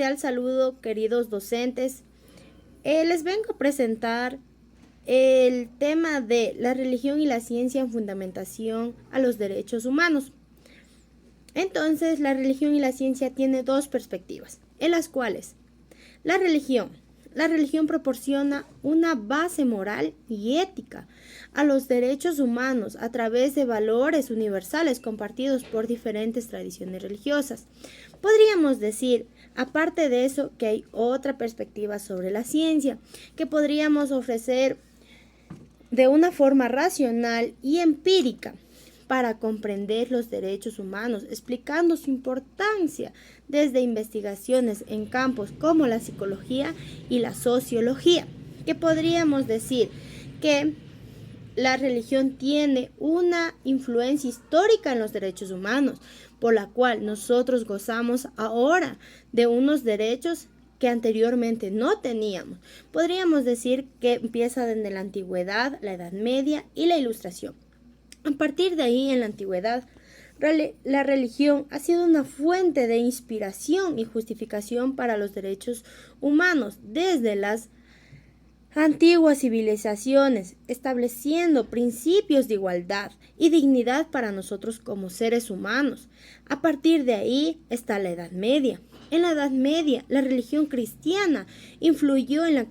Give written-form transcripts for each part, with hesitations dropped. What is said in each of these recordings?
cordial saludo, queridos docentes. Les vengo a presentar el tema de la religión y la ciencia en fundamentación a los derechos humanos. Entonces, la religión y la ciencia tiene dos perspectivas, en las cuales la religión proporciona una base moral y ética a los derechos humanos a través de valores universales compartidos por diferentes tradiciones religiosas. Podríamos decir, aparte de eso, que hay otra perspectiva sobre la ciencia, que podríamos ofrecer de una forma racional y empírica para comprender los derechos humanos, explicando su importancia desde investigaciones en campos como la psicología y la sociología, que podríamos decir que la religión tiene una influencia histórica en los derechos humanos, por la cual nosotros gozamos ahora de unos derechos que anteriormente no teníamos. Podríamos decir que empieza desde la antigüedad, la Edad Media y la Ilustración. A partir de ahí, en la antigüedad, la religión ha sido una fuente de inspiración y justificación para los derechos humanos desde las antiguas civilizaciones, estableciendo principios de igualdad y dignidad para nosotros como seres humanos. A partir de ahí está la Edad Media. En la Edad Media, la religión cristiana influyó en la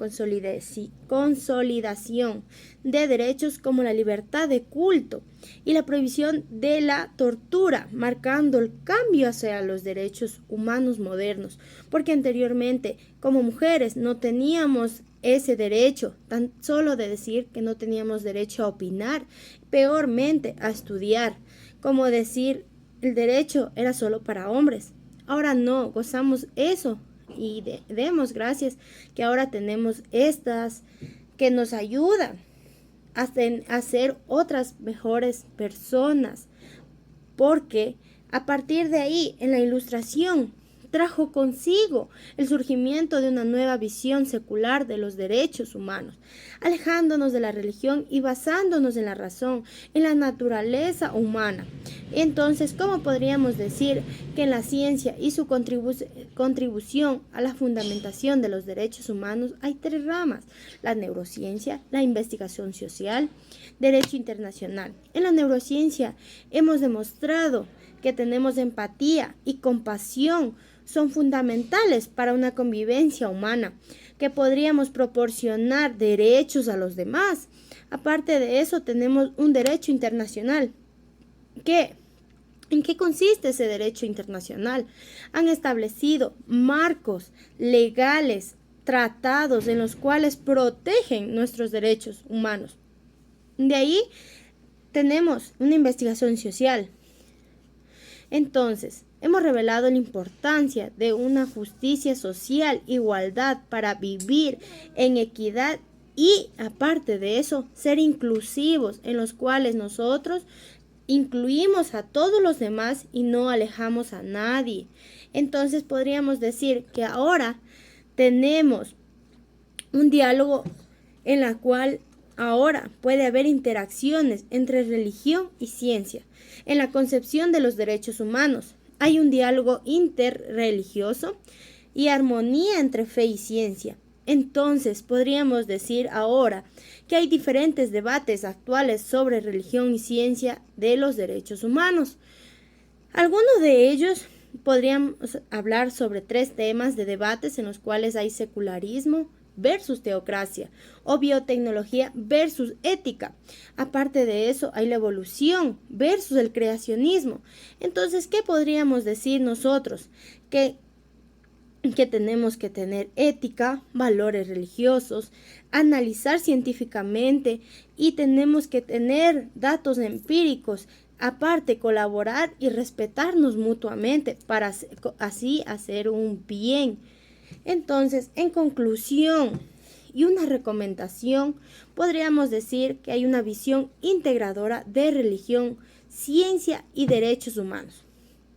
consolidación de derechos como la libertad de culto y la prohibición de la tortura, marcando el cambio hacia los derechos humanos modernos, porque anteriormente, como mujeres, no teníamos ese derecho, tan solo de decir que no teníamos derecho a opinar, peormente a estudiar, como decir el derecho era solo para hombres. Ahora no, gozamos eso y demos gracias que ahora tenemos estas que nos ayudan a ser otras mejores personas, porque a partir de ahí, en la Ilustración, trajo consigo el surgimiento de una nueva visión secular de los derechos humanos, alejándonos de la religión y basándonos en la razón, en la naturaleza humana. Entonces, ¿cómo podríamos decir que en la ciencia y su contribución a la fundamentación de los derechos humanos hay tres ramas? La neurociencia, la investigación social, derecho internacional. En la neurociencia hemos demostrado que tenemos empatía y compasión son fundamentales para una convivencia humana, que podríamos proporcionar derechos a los demás. Aparte de eso, tenemos un derecho internacional. ¿En qué consiste ese derecho internacional? Han establecido marcos legales, tratados en los cuales protegen nuestros derechos humanos. De ahí tenemos una investigación social. Entonces, hemos revelado la importancia de una justicia social, igualdad para vivir en equidad y, aparte de eso, ser inclusivos, en los cuales nosotros incluimos a todos los demás y no alejamos a nadie. Entonces, podríamos decir que ahora tenemos un diálogo en la cual ahora puede haber interacciones entre religión y ciencia. En la concepción de los derechos humanos hay un diálogo interreligioso y armonía entre fe y ciencia. Entonces podríamos decir ahora que hay diferentes debates actuales sobre religión y ciencia de los derechos humanos. Algunos de ellos podríamos hablar sobre tres temas de debates en los cuales hay secularismo versus teocracia o biotecnología versus ética. Aparte de eso, hay la evolución versus el creacionismo. Entonces, ¿qué podríamos decir nosotros? Que tenemos que tener ética, valores religiosos, analizar científicamente y tenemos que tener datos empíricos. Aparte, colaborar y respetarnos mutuamente para así hacer un bien. Entonces, en conclusión y una recomendación, podríamos decir que hay una visión integradora de religión, ciencia y derechos humanos.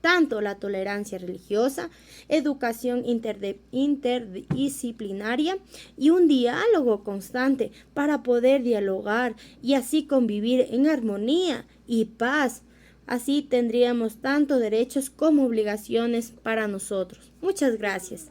Tanto la tolerancia religiosa, educación interdisciplinaria y un diálogo constante para poder dialogar y así convivir en armonía y paz. Así tendríamos tanto derechos como obligaciones para nosotros. Muchas gracias.